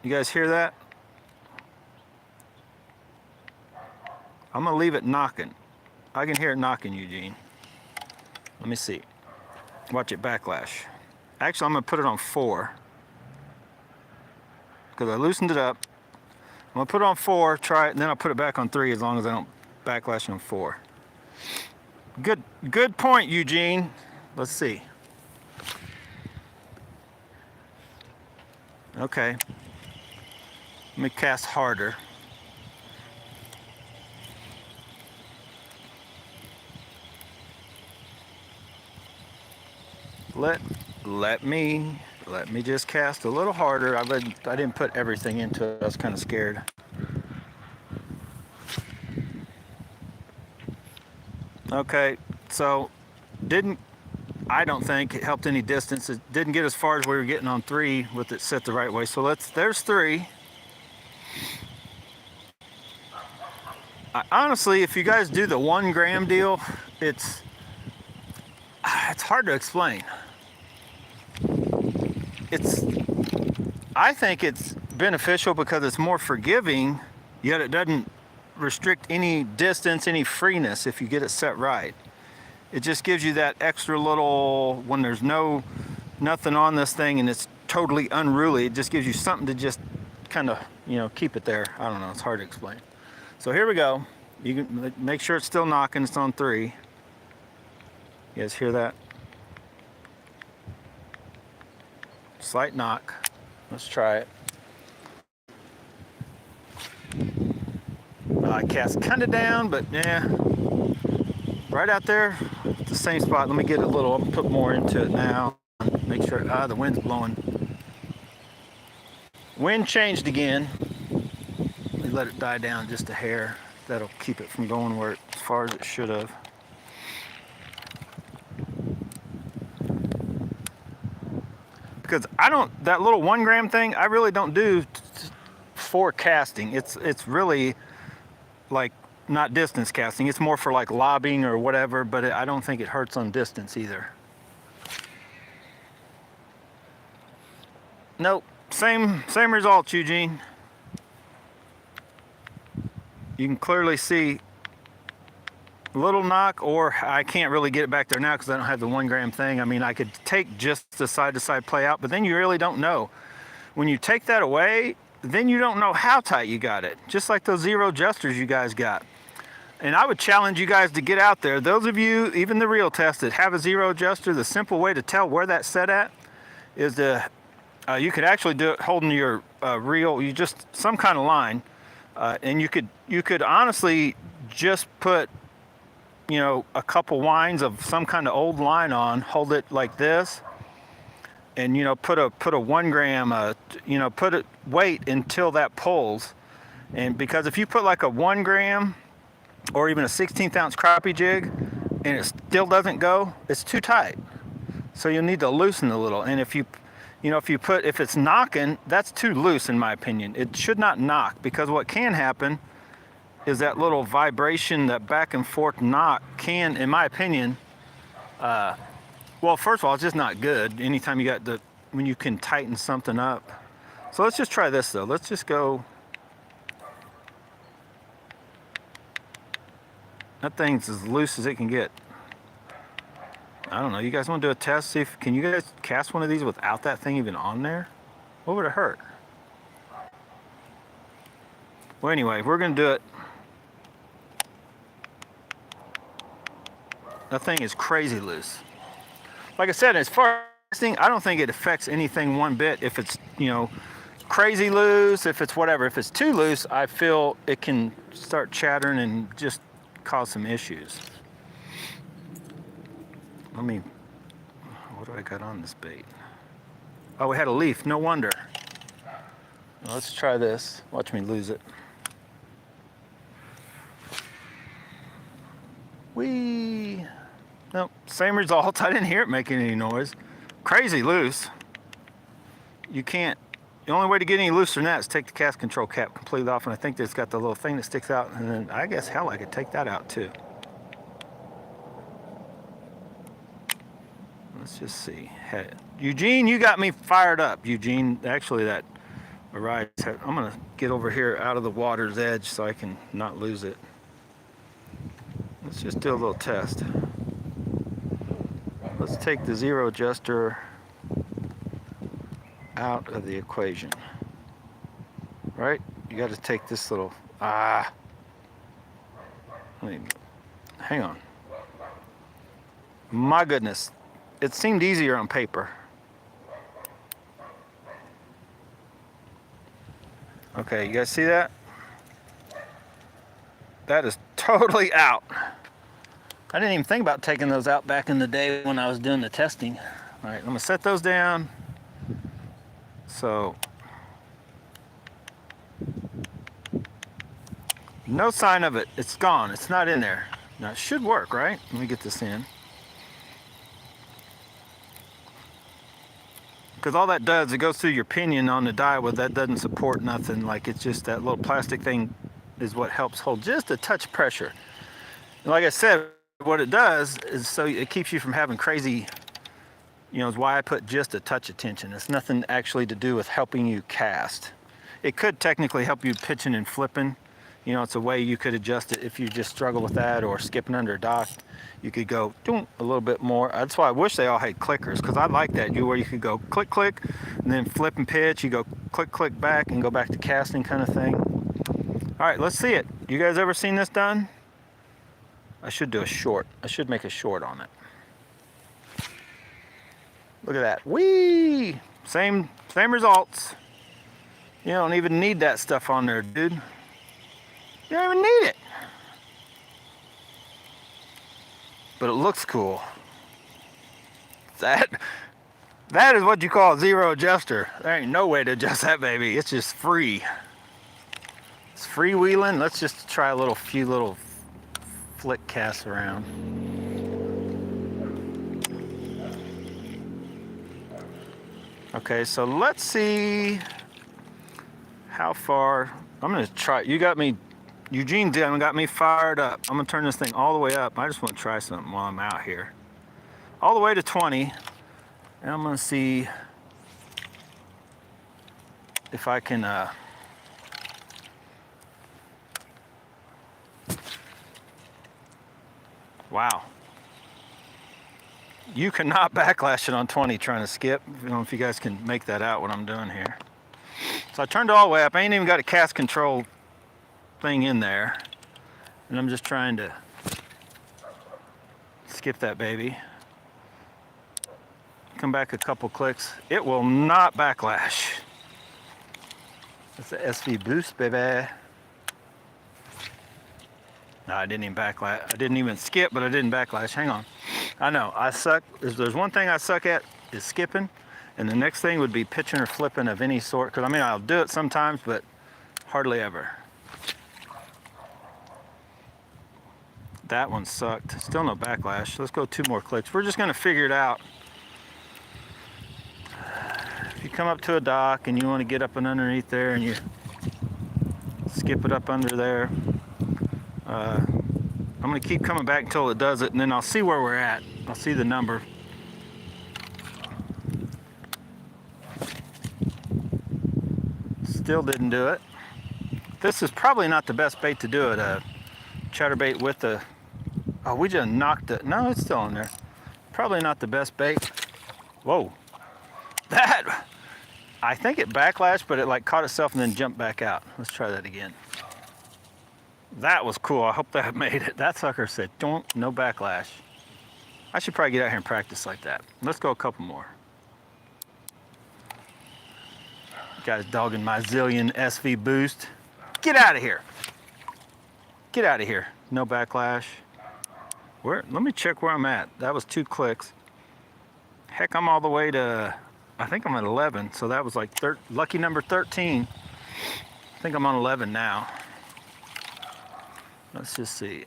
You guys hear that? I'm going to leave it knocking. I can hear it knocking, Eugene. Let me see. Watch it backlash. Actually, I'm going to put it on 4. Because I loosened it up. I'm going to put it on 4, try it, and then I'll put it back on 3 as long as I don't backlash on 4. Good point, Eugene. Let's see. Okay. Let me cast harder. Let me just cast a little harder. I didn't put everything into it. I was kind of scared. Okay, so I don't think it helped any distance. It didn't get as far as we were getting on 3 with it set the right way. So there's 3. Honestly, if you guys do the 1 gram deal, it's hard to explain. I think it's beneficial because it's more forgiving, yet it doesn't restrict any distance, any freeness if you get it set right. It just gives you that extra little, when there's nothing on this thing and it's totally unruly, it just gives you something to just kind of, keep it there. I don't know, it's hard to explain. So here we go. You can make sure it's still knocking, it's on 3. You guys hear that? Slight knock. Let's try it. I cast kind of down, but yeah, right out there, the same spot. Let me get a little, I'll put more into it now. Make sure, the wind's blowing. Wind changed again. Let me let it die down just a hair. That'll keep it from going as far as it should have. Because that little 1 gram thing, I really don't do for casting. It's really like not distance casting. It's more for like lobbing or whatever, but I don't think it hurts on distance either. Nope, same results, Eugene. You can clearly see a little knock, or I can't really get it back there now because I don't have the 1 gram thing. I mean, I could take just the side-to-side play out, but then you really don't know. When you take that away, then you don't know how tight you got it. Just like those 0 adjusters you guys got. And I would challenge you guys to get out there. Those of you, even the real test, that have a 0 adjuster, the simple way to tell where that's set at is you could actually do it holding your reel, some kind of line, and you could honestly just put a couple winds of some kind of old line on, hold it like this, and put a 1 gram, put it, wait until that pulls. And because if you put like a 1 gram or even a 1/16 ounce crappie jig and it still doesn't go, it's too tight. So you'll need to loosen a little. And if it's knocking, that's too loose in my opinion. It should not knock, because what can happen is that little vibration, that back and forth knock can, in my opinion, well, first of all, it's just not good anytime when you can tighten something up. So let's just try this though. Let's just go. That thing's as loose as it can get. I don't know, you guys want to do a test? Can you guys cast one of these without that thing even on there? What would it hurt? Well, anyway, we're gonna do it. That thing is crazy loose. Like I said, as far as testing, I don't think it affects anything one bit. If it's, crazy loose, if it's whatever. If it's too loose, I feel it can start chattering and just cause some issues. What do I got on this bait? Oh, we had a leaf, no wonder. Let's try this. Watch me lose it. Nope, same results. I didn't hear it making any noise. Crazy loose. You can't The only way to get any looser than that is take the cast control cap completely off, and I think it's got the little thing that sticks out, and then I guess hell I could take that out too. Let's just see. Hey, Eugene, you got me fired up. Eugene, actually that Arise, I'm gonna get over here out of the water's edge so I can not lose it. Let's just do a little test. Let's take the zero adjuster out of the equation. Right? You got to take this little, hang on. My goodness, it seemed easier on paper. Okay, you guys see that? That is totally out. I didn't even think about taking those out back in the day when I was doing the testing. All right, I'm gonna set those down. So, no sign of it. It's gone. It's not in there. Now it should work, right? Let me get this in. Because all that does, it goes through your pinion on the die, with that doesn't support nothing. Like, it's just that little plastic thing is what helps hold just a touch pressure. And like I said, what it does is so it keeps you from having crazy, you know, is why I put just a touch of tension. It's nothing actually to do with helping you cast. It could technically help you pitching and flipping. You know, it's a way you could adjust it if you just struggle with that, or skipping under a dock. You could go a little bit more. That's why I wish they all had clickers, because I like that. Where you could go click, click, and then flip and pitch. You go click, click back, and go back to casting kind of thing. All right, let's see it. You guys ever seen this done? I should do a short. I should make a short on it. Look at that. Whee! Same results. You don't even need that stuff on there, dude. You don't even need it. But it looks cool. That is what you call a zero adjuster. There ain't no way to adjust that baby. It's just free. It's freewheeling. Let's just try a few little flick casts around. Okay, so let's see how far. I'm gonna try. You got me, Eugene got me fired up. I'm gonna turn this thing all the way up. I just want to try something while I'm out here. All the way to 20, and I'm gonna see if I can wow. You cannot backlash it on 20 trying to skip. I don't know if you guys can make that out what I'm doing here. So I turned it all the way up. I ain't even got a cast control thing in there. And I'm just trying to skip that baby. Come back a couple clicks. It will not backlash. That's the SV boost, baby. No, I didn't even backlash. I didn't even skip, but I didn't backlash. Hang on. I know, I suck. If there's one thing I suck at, is skipping. And the next thing would be pitching or flipping of any sort. Because I mean, I'll do it sometimes, but hardly ever. That one sucked. Still no backlash. Let's go 2 more clicks. We're just gonna figure it out. If you come up to a dock and you want to get up and underneath there and you skip it up under there, I'm gonna keep coming back until it does it, and then I'll see where we're at. I'll see the number. Still didn't do it. This is probably not the best bait to do it. Chatterbait with the, oh, we just knocked it. No, it's still in there. Probably not the best bait. Whoa. That, I think it backlashed, but it like caught itself and then jumped back out. Let's try that again. That was cool. I hope that made it. That sucker said, no backlash. I should probably get out here and practice like that. Let's go a couple more. Guys dogging my Zillion SV boost. Get out of here. Get out of here. No backlash. Let me check where I'm at. That was 2 clicks. Heck, I'm all the way to, I think I'm at 11. So that was like lucky number 13. I think I'm on 11 now. Let's just see.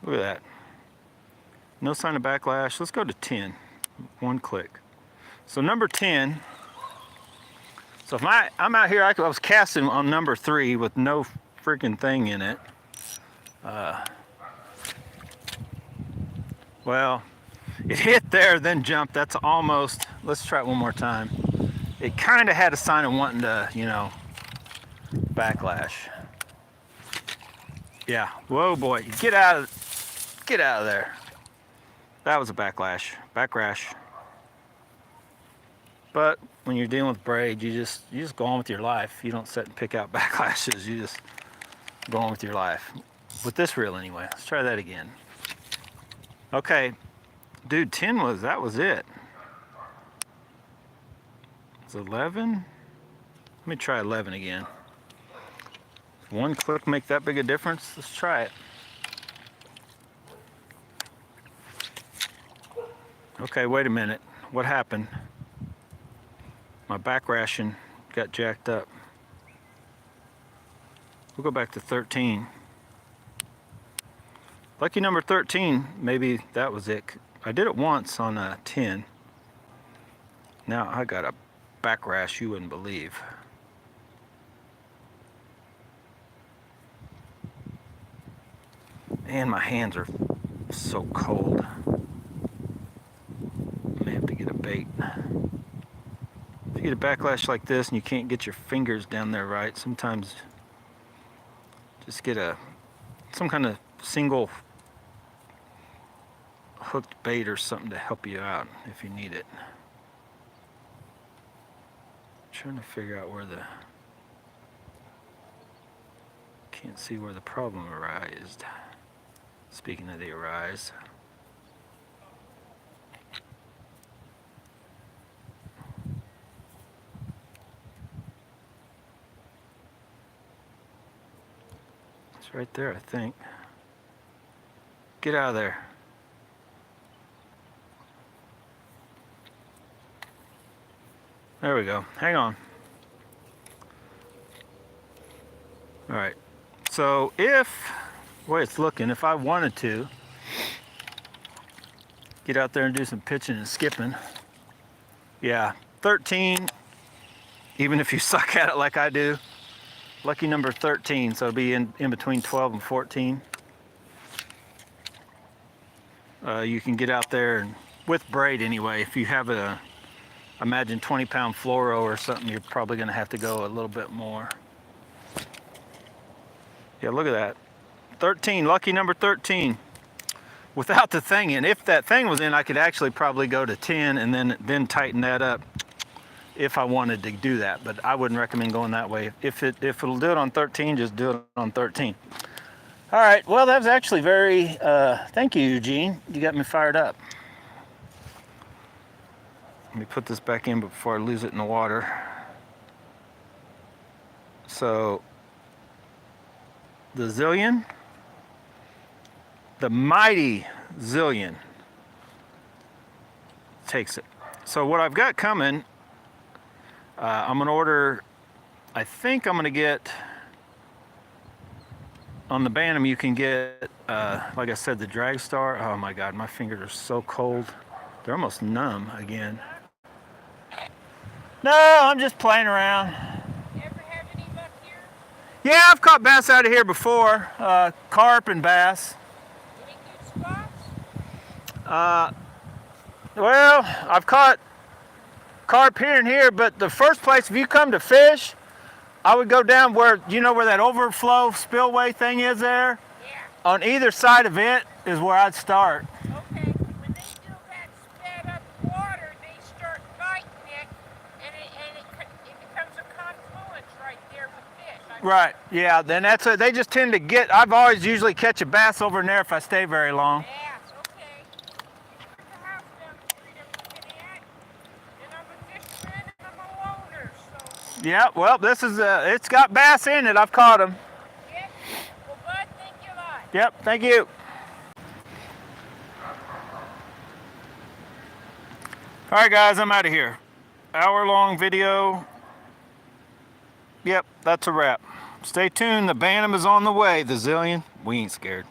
Look at that. No sign of backlash. Let's go to 10. 1 click. So number 10 So if I'm out here, I was casting on number 3 with no freaking thing in it. Well, it hit there, then jumped. That's almost, let's try it one more time. It kind of had a sign of wanting to, you know, backlash. Yeah, whoa boy, get out of there. That was a backlash. But when you're dealing with braid, you just go on with your life. You don't sit and pick out backlashes. You just go on with your life. With this reel anyway. Let's try that again. Okay, dude, 10 that was it. It's 11. Let me try 11 again. One click make that big a difference? Let's try it. Okay, wait a minute. What happened? My back ration got jacked up. We'll go back to 13. Lucky number 13, maybe that was it. I did it once on a 10. Now I got a back rash you wouldn't believe. And my hands are so cold. May have to get a bait. If you get a backlash like this and you can't get your fingers down there right, sometimes just get some kind of single hooked bait or something to help you out if you need it. I'm trying to figure out where can't see where the problem arose. Speaking of the Arise. It's right there, I think. Get out of there. There we go. Hang on. All right. So the way it's looking, if I wanted to get out there and do some pitching and skipping, yeah, 13, even if you suck at it like I do, lucky number 13, so it'll be in between 12 and 14. You can get out there and with braid anyway. If you have imagine 20-pound fluoro or something, you're probably going to have to go a little bit more. Yeah, look at that. 13, lucky number 13. Without the thing in. If that thing was in, I could actually probably go to 10 and then tighten that up if I wanted to do that. But I wouldn't recommend going that way. If it'll do it on 13, just do it on 13. All right, well, that was actually very, thank you, Eugene. You got me fired up. Let me put this back in before I lose it in the water. So, the Zillion, the mighty Zillion takes it. So what I've got coming, I'm gonna order, I think I'm gonna get, on the Bantam you can get, like I said, the Drag Star. Oh my God, my fingers are so cold. They're almost numb again. No, I'm just playing around. You ever have any luck here? Yeah, I've caught bass out of here before, carp and bass. Any good spots? Well, I've caught carp here and here, but the first place, if you come to fish, I would go down where, you know where that overflow spillway thing is there? Yeah. On either side of it is where I'd start. Okay. When they do that sped up water, they start biting it, and it becomes a confluence right there with fish. Right, yeah, then they just tend to get, I've always usually catch a bass over in there if I stay very long. Yes, okay. There's a house down the street I'm looking at, and I'm a fisherman and I'm a loner, so. Yeah, well, this is, it's got bass in it, I've caught them. Yep. Well, bud, thank you a lot. Yep, thank you. All right, guys, I'm out of here. Hour-long video. Yep, that's a wrap. Stay tuned. The Bantam is on the way. The Zillion. We ain't scared.